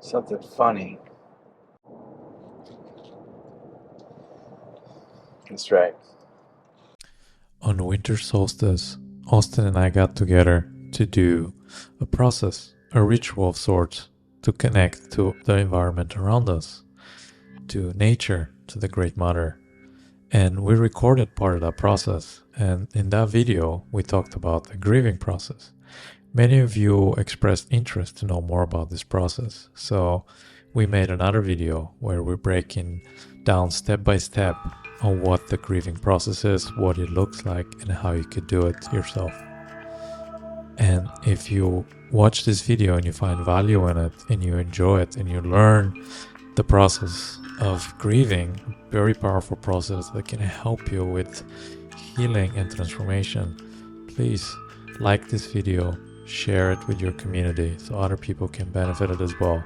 Something funny. That's right. On winter solstice, Austin and I got together to do a process, a ritual of sorts, to connect to the environment around us, to nature, to the Great Mother. And we recorded part of that process. And in that video, we talked about the grieving process. Many of you expressed interest to know more about this process. So we made another video where we're breaking down step by step on what the grieving process is, what it looks like, and how you could do it yourself. And if you watch this video and you find value in it and you enjoy it and you learn the process of grieving, a very powerful process that can help you with healing and transformation, please like this video, share it with your community so other people can benefit it as well.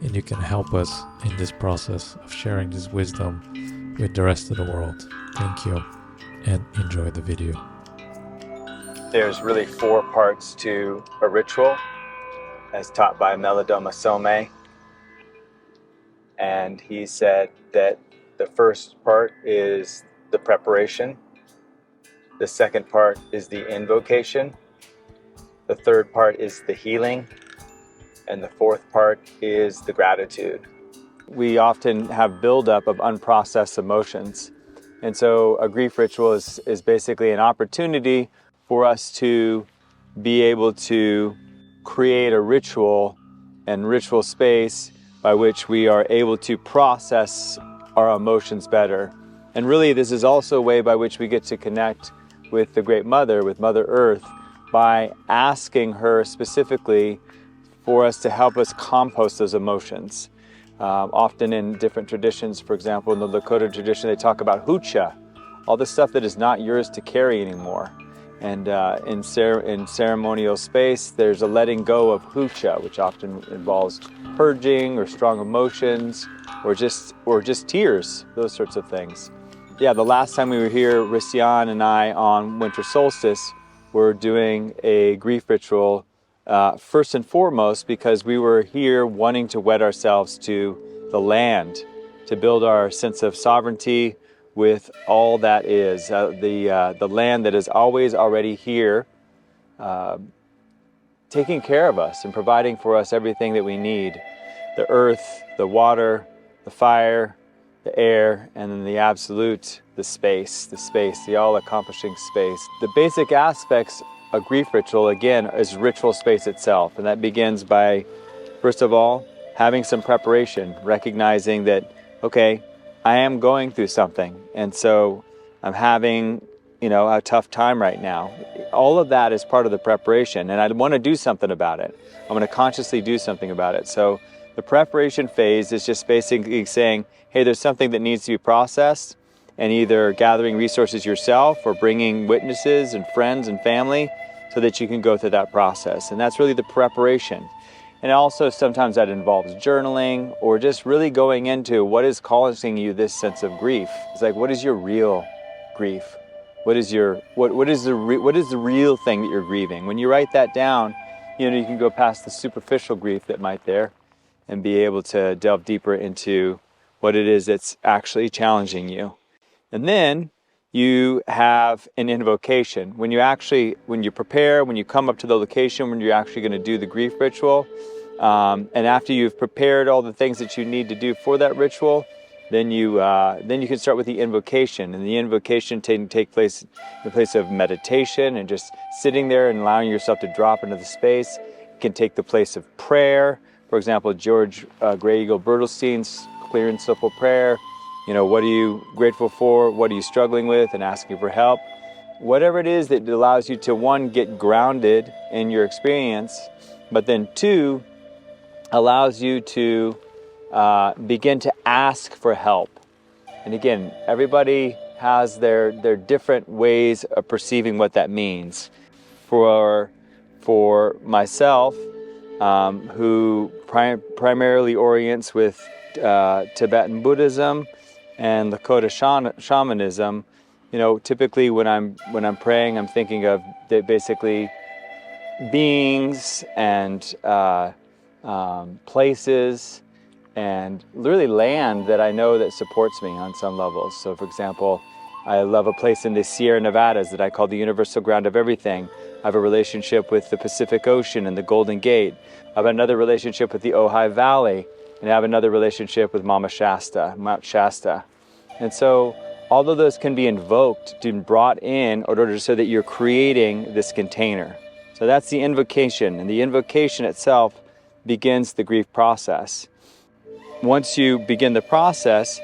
And you can help us in this process of sharing this wisdom with the rest of the world. Thank you and enjoy the video. There's really 4 parts to a ritual as taught by Melodoma Some. And he said that the first part is the preparation. The second part is the invocation. The third part is the healing. And the fourth part is the gratitude. We often have buildup of unprocessed emotions. And so a grief ritual is basically an opportunity for us to be able to create a ritual and ritual space by which we are able to process our emotions better. And really, this is also a way by which we get to connect with the Great Mother, with Mother Earth, by asking her specifically for us to help us compost those emotions. Often in different traditions, for example, in the Lakota tradition, they talk about hucha, all the stuff that is not yours to carry anymore. And in ceremonial space, there's a letting go of hucha, which often involves purging or strong emotions, or just tears, those sorts of things. Yeah, the last time we were here, Ristian and I, on winter solstice, were doing a grief ritual, first and foremost because we were here wanting to wed ourselves to the land, to build our sense of sovereignty with all that is, the land that is always already here, taking care of us and providing for us everything that we need. The earth, the water, the fire, the air, and then the absolute, the space, the all-accomplishing space. The basic aspects of grief ritual, again, is ritual space itself. And that begins by, first of all, having some preparation, recognizing that, okay, I am going through something, and so I'm having, a tough time right now. All of that is part of the preparation, and I want to do something about it. I'm going to consciously do something about it. So the preparation phase is just basically saying, hey, there's something that needs to be processed, and either gathering resources yourself or bringing witnesses and friends and family so that you can go through that process. And that's really the preparation. And also sometimes that involves journaling or just really going into what is causing you this sense of grief. It's like, what is your real grief? What is the real thing that you're grieving? When you write that down, you can go past the superficial grief that might there and be able to delve deeper into what it is that's actually challenging you. And then you have an invocation. When you prepare, when you come up to the location, when you're actually going to do the grief ritual, and after you've prepared all the things that you need to do for that ritual, then you can start with the invocation. And the invocation can take place in the place of meditation and just sitting there and allowing yourself to drop into the space. It can take the place of prayer. For example, George Gray Eagle Bertelstein's clear and simple prayer. What are you grateful for? What are you struggling with? And asking for help. Whatever it is that allows you to, one, get grounded in your experience, but then two, allows you to begin to ask for help. And again, everybody has their different ways of perceiving what that means. For myself, who primarily orients with Tibetan Buddhism and Lakota shamanism, typically when I'm praying, I'm thinking of basically beings and places, and really land that I know that supports me on some levels. So for example, I love a place in the Sierra Nevadas that I call the universal ground of everything. I have a relationship with the Pacific Ocean and the Golden Gate. I have another relationship with the Ojai Valley, and I have another relationship with Mama Shasta, Mount Shasta. And so all of those can be invoked and brought in order so that you're creating this container. So that's the invocation, and the invocation itself begins the grief process. Once you begin the process,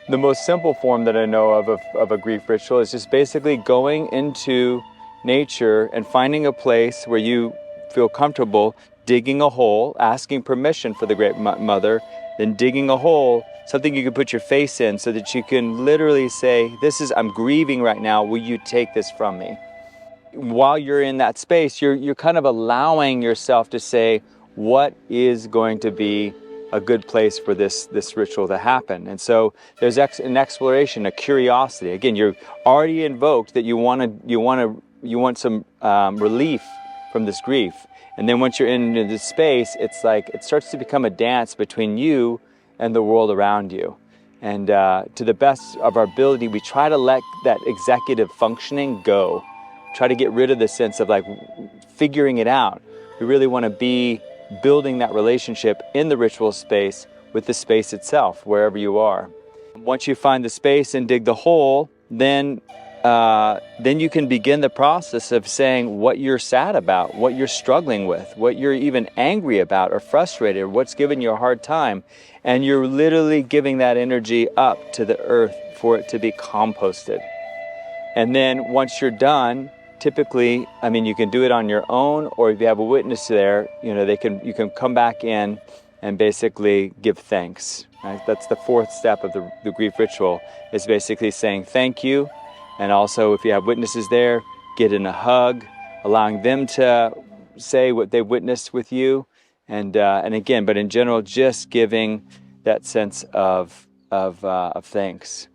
the most simple form that I know of a grief ritual is just basically going into nature and finding a place where you feel comfortable, digging a hole, asking permission for the Great Mother, then digging a hole, something you can put your face in so that you can literally say, I'm grieving right now, will you take this from me? While you're in that space, you're kind of allowing yourself to say, what is going to be a good place for this ritual to happen? And so there's an exploration, a curiosity. Again, you're already invoked that you want some relief from this grief. And then once you're into this space, it's like it starts to become a dance between you and the world around you. And to the best of our ability, we try to let that executive functioning go. Try to get rid of the sense of like figuring it out. We really want to be building that relationship in the ritual space with the space itself, wherever you are. Once you find the space and dig the hole, then you can begin the process of saying what you're sad about, what you're struggling with, what you're even angry about or frustrated, or what's giving you a hard time. And you're literally giving that energy up to the earth for it to be composted. And then once you're done, typically, you can do it on your own, or if you have a witness there, you can come back in and basically give thanks. Right? That's the fourth step of the grief ritual, is basically saying thank you. And also, if you have witnesses there, get in a hug, allowing them to say what they witnessed with you. And again, but in general, just giving that sense of thanks.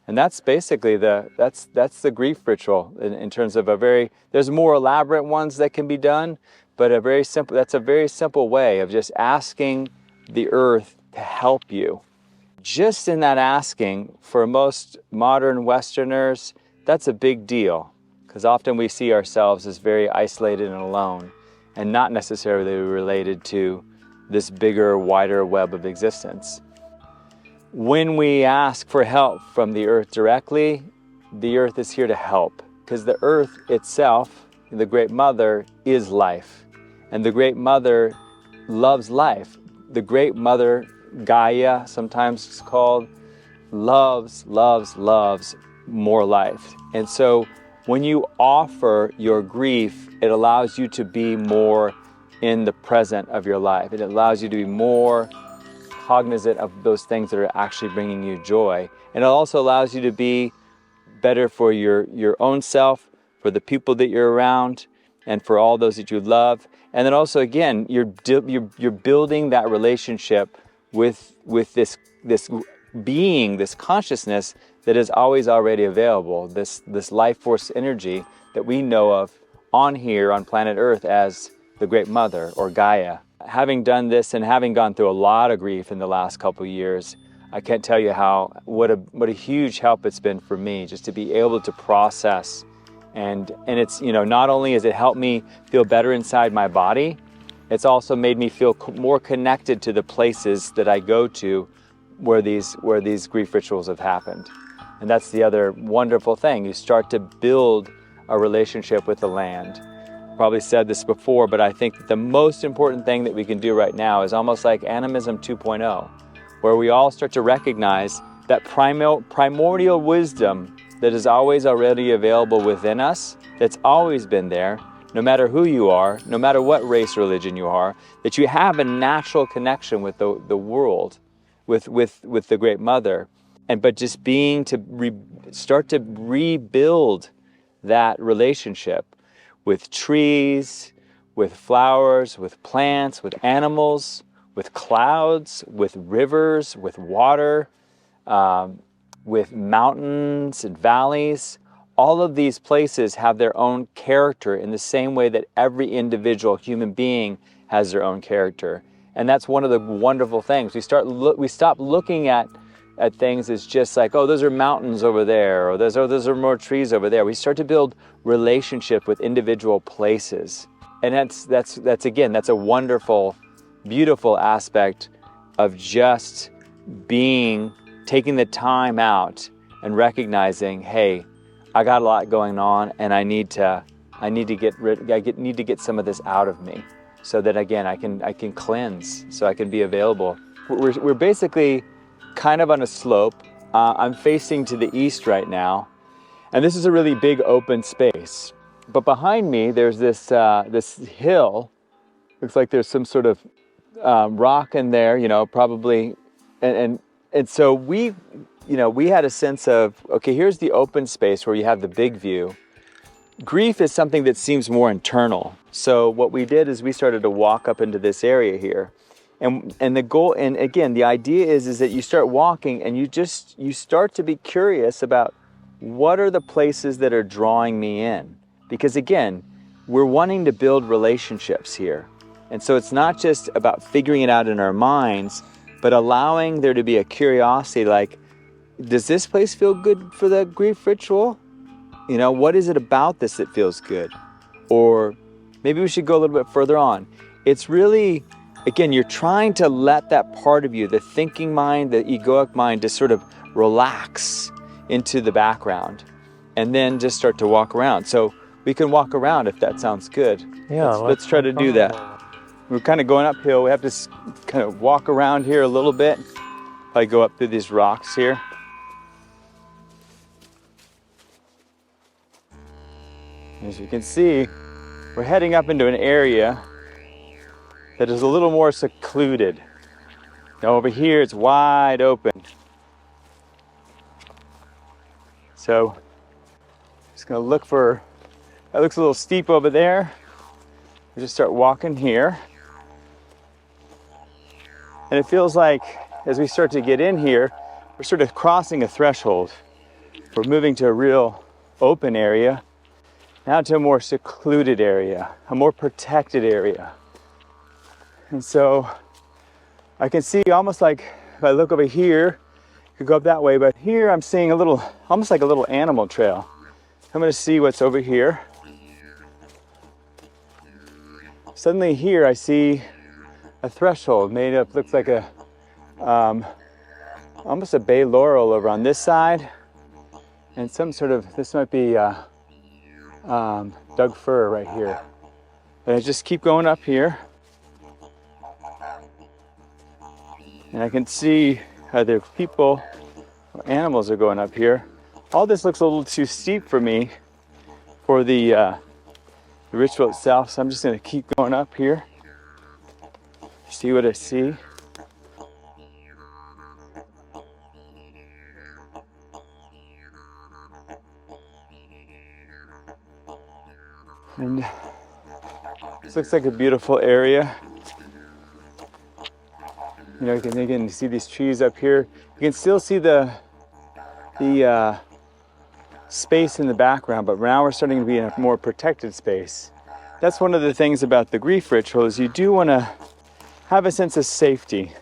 And that's basically that's the grief ritual in terms of there's more elaborate ones that can be done, but that's a very simple way of just asking the earth to help you. Just in that asking, for most modern Westerners, that's a big deal, because often we see ourselves as very isolated and alone, and not necessarily related to this bigger, wider web of existence. When we ask for help from the earth directly, the earth is here to help, because the earth itself, the Great Mother, is life. And the Great Mother loves life. The Great Mother, Gaia, sometimes it's called, loves more life. And so when you offer your grief, it allows you to be more in the present of your life. It allows you to be more cognizant of those things that are actually bringing you joy. And it also allows you to be better for your own self, for the people that you're around, and for all those that you love. And then also, again, you're building that relationship with this being, this consciousness that is always already available, this life force energy that we know of on here on planet Earth as the Great Mother or Gaia. Having done this and having gone through a lot of grief in the last couple of years, I can't tell you what a huge help it's been for me just to be able to process. And it's, not only has it helped me feel better inside my body, it's also made me feel more connected to the places that I go to where these grief rituals have happened. And that's the other wonderful thing. You start to build a relationship with the land. Probably said this before, but I think that the most important thing that we can do right now is almost like Animism 2.0, where we all start to recognize that primordial wisdom that is always already available within us, that's always been there, no matter who you are, no matter what race or religion you are, that you have a natural connection with the world, with the Great Mother. But just start to rebuild that relationship with trees, with flowers, with plants, with animals, with clouds, with rivers, with water, with mountains and valleys. All of these places have their own character in the same way that every individual human being has their own character. And that's one of the wonderful things. We stop looking at things as just like, oh, those are mountains over there, or those are more trees over there. We start to build relationship with individual places. And that's again, that's a wonderful, beautiful aspect of just being, taking the time out and recognizing, hey, I got a lot going on, and I need to get some of this out of me, so that again I can cleanse, so I can be available. We're basically kind of on a slope. I'm facing to the east right now, and this is a really big open space. But behind me, there's this hill. Looks like there's some sort of rock in there, probably, and so we had a sense of, okay, here's the open space where you have the big view. Grief is something that seems more internal. So what we did is we started to walk up into this area here. And the goal, and again, the idea is that you start walking and you start to be curious about what are the places that are drawing me in. Because again, we're wanting to build relationships here. And so it's not just about figuring it out in our minds, but allowing there to be a curiosity like, does this place feel good for the grief ritual? What is it about this that feels good? Or maybe we should go a little bit further on. It's really, again, you're trying to let that part of you, the thinking mind, the egoic mind, just sort of relax into the background and then just start to walk around. So we can walk around if that sounds good. Yeah, let's try to do that. We're kind of going uphill. We have to kind of walk around here a little bit. I go up through these rocks here. As you can see, we're heading up into an area that is a little more secluded. Now over here, it's wide open. So, just gonna look for, that looks a little steep over there. We just start walking here. And it feels like as we start to get in here, we're sort of crossing a threshold. We're moving to a real open area, now to a more secluded area, a more protected area. And so I can see almost like, if I look over here, I could go up that way, but here I'm seeing a little, almost like a little animal trail. I'm gonna see what's over here. Suddenly here I see a threshold made up, looks like a, almost a bay laurel over on this side. And some sort of, this might be Doug fir right here. And I just keep going up here. And I can see either people or animals are going up here. All this looks a little too steep for me for the ritual itself, so I'm just gonna keep going up here. See what I see. And this looks like a beautiful area. You can again see these trees up here. You can still see the space in the background, but now we're starting to be in a more protected space. That's one of the things about the grief ritual is you do want to have a sense of safety.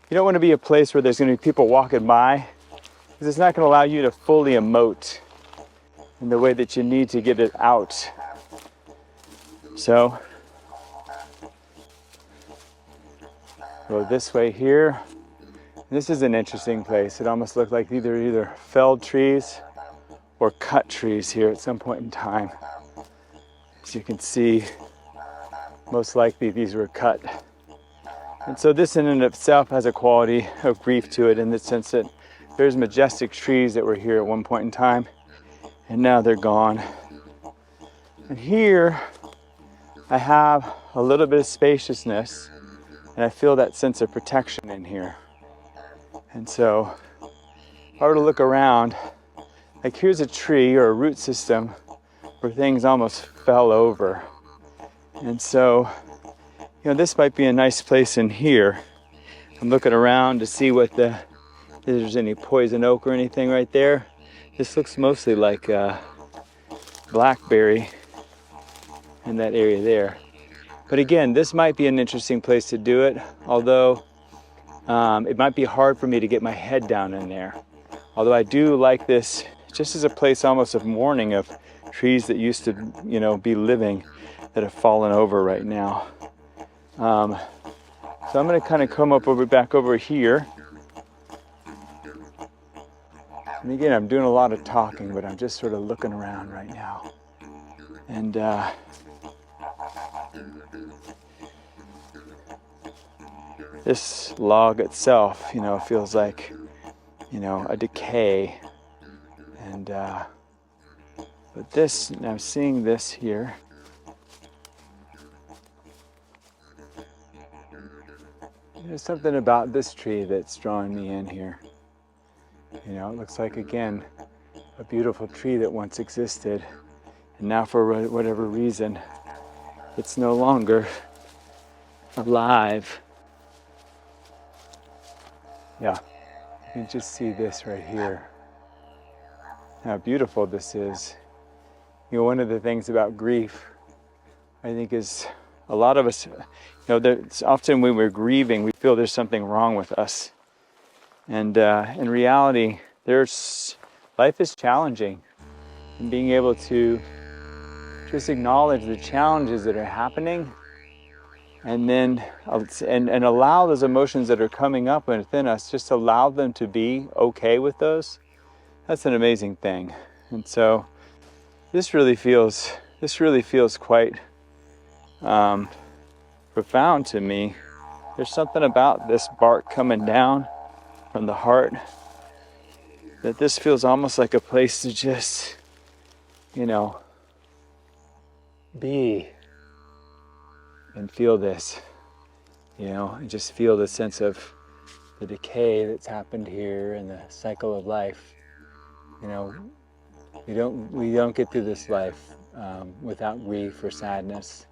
You don't want to be a place where there's going to be people walking by, because it's not going to allow you to fully emote in the way that you need to get it out. So, go this way here. This is an interesting place. It almost looked like either felled trees or cut trees here at some point in time. As you can see, most likely these were cut. And so this in and of itself has a quality of grief to it, in the sense that there's majestic trees that were here at one point in time, and now they're gone. And here I have a little bit of spaciousness, and I feel that sense of protection in here. And so if I were to look around, like here's a tree or a root system where things almost fell over. And so, this might be a nice place in here. I'm looking around to see if there's any poison oak or anything right there. This looks mostly like blackberry in that area there. But again, this might be an interesting place to do it, although it might be hard for me to get my head down in there. Although I do like this just as a place almost of mourning of trees that used to, be living that have fallen over right now. So I'm going to kind of come back over here. And again, I'm doing a lot of talking, but I'm just sort of looking around right now. And this log itself, feels like, a decay. And but this, I'm seeing this here. There's something about this tree that's drawing me in here. It looks like, again, a beautiful tree that once existed, and now for whatever reason, it's no longer alive. Yeah, you can just see this right here. How beautiful this is. One of the things about grief, I think, is a lot of us, there's often when we're grieving, we feel there's something wrong with us. And in reality, life is challenging. And being able to just acknowledge the challenges that are happening, and then and allow those emotions that are coming up within us, just allow them to be okay with those. That's an amazing thing. And so this really feels quite profound to me. There's something about this bark coming down from the heart that this feels almost like a place to just, be and feel this, and just feel the sense of the decay that's happened here and the cycle of life. We don't get through this life without grief or sadness.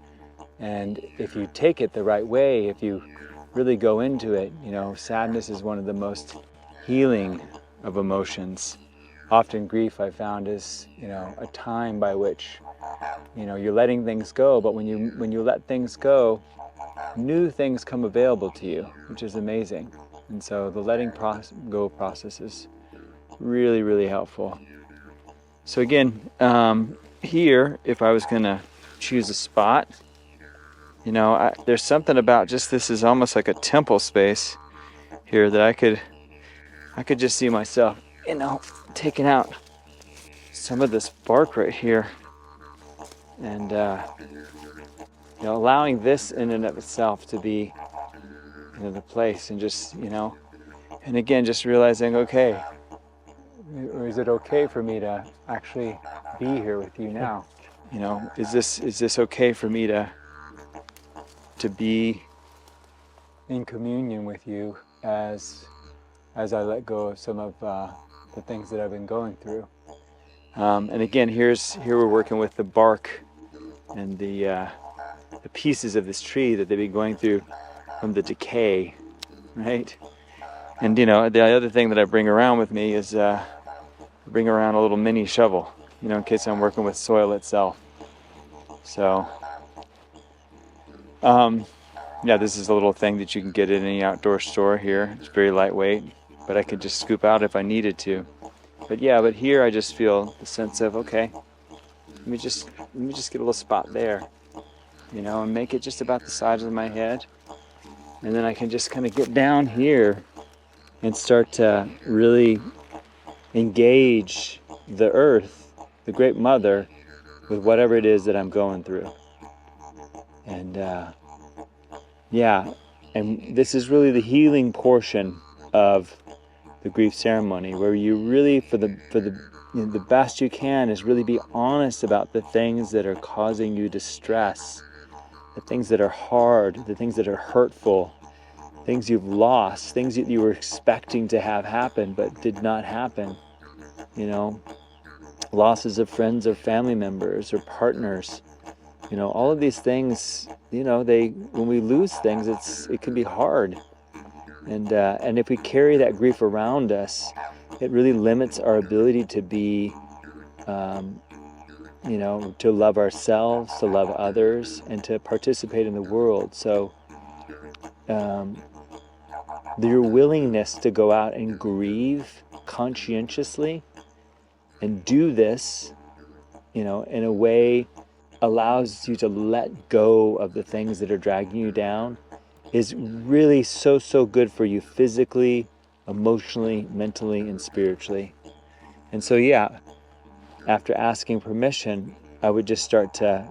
And if you take it the right way, if you really go into it, sadness is one of the most healing of emotions. Often grief, I found, is a time by which you're letting things go, but when you let things go, new things come available to you, which is amazing. And so the letting go process is really, really helpful. So again, here, if I was gonna choose a spot, there's something about just this is almost like a temple space here that I could just see myself, taking out some of this bark right here, and allowing this in and of itself to be the place, and just and again just realizing, okay, or is it okay for me to actually be here with you now? Is this okay for me to be in communion with you as I let go of some of the things that I've been going through. And again, here we're working with the bark and the pieces of this tree that they've been going through from the decay, right? And the other thing that I bring around with me is bring around a little mini shovel, in case I'm working with soil itself. So this is a little thing that you can get at any outdoor store here. It's very lightweight, but I could just scoop out if I needed to. But here I just feel the sense of, okay, let me just get a little spot there, and make it just about the size of my head. And then I can just kind of get down here and start to really engage the earth, the great mother, with whatever it is that I'm going through. And and this is really the healing portion of the grief ceremony, where you really, for the best you can, is really be honest about the things that are causing you distress, the things that are hard, the things that are hurtful, things you've lost, things that you were expecting to have happen but did not happen. Losses of friends or family members or partners. All of these things, when we lose things, it can be hard. And if we carry that grief around us, it really limits our ability to be, to love ourselves, to love others, and to participate in the world. So your willingness to go out and grieve conscientiously and do this, in a way allows you to let go of the things that are dragging you down is really so, so good for you physically, emotionally, mentally, and spiritually. And so, yeah, after asking permission, I would just start to,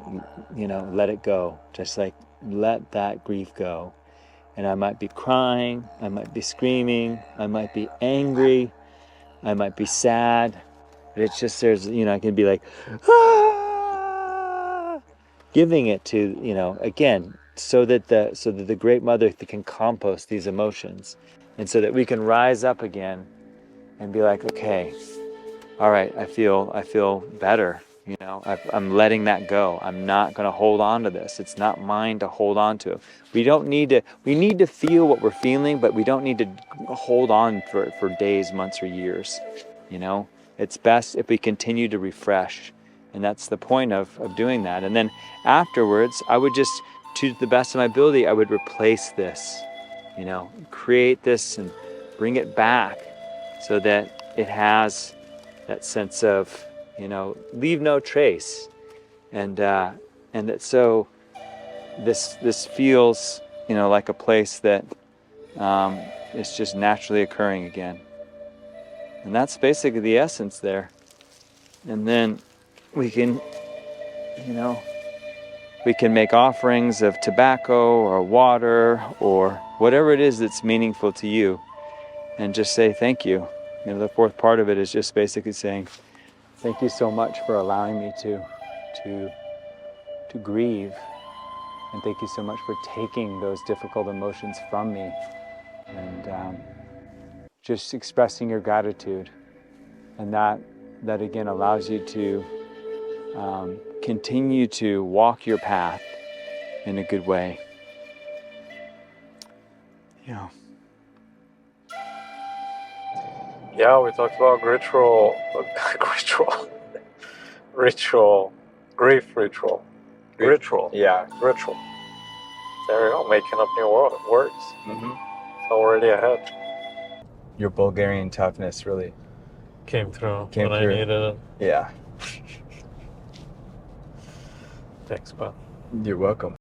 let it go. Just like let that grief go. And I might be crying, I might be screaming, I might be angry, I might be sad. But it's just I can be like, ah! Giving it to, again, so that the Great Mother can compost these emotions, and so that we can rise up again and be like, okay, all right, I feel better. I'm letting that go. I'm not going to hold on to this. It's not mine to hold on to. We need to feel what we're feeling, but we don't need to hold on for days, months, or years. It's best if we continue to refresh. And that's the point of doing that. And then afterwards, I would just, to the best of my ability, I would replace this, create this and bring it back so that it has that sense of, leave no trace. And that so this feels, like a place that is just naturally occurring again. And that's basically the essence there. And then we can, we can make offerings of tobacco or water or whatever it is that's meaningful to you and just say thank you. The fourth part of it is just basically saying, thank you so much for allowing me to grieve. And thank you so much for taking those difficult emotions from me. And just expressing your gratitude. And that again allows you to continue to walk your path in a good way. Yeah, we talked about ritual, grief ritual. Ritual. Yeah. Ritual. There we go, making up new words. Mm-hmm. Already ahead. Your Bulgarian toughness really Came through Came when through. I needed it. Yeah. Thanks, bud. You're welcome.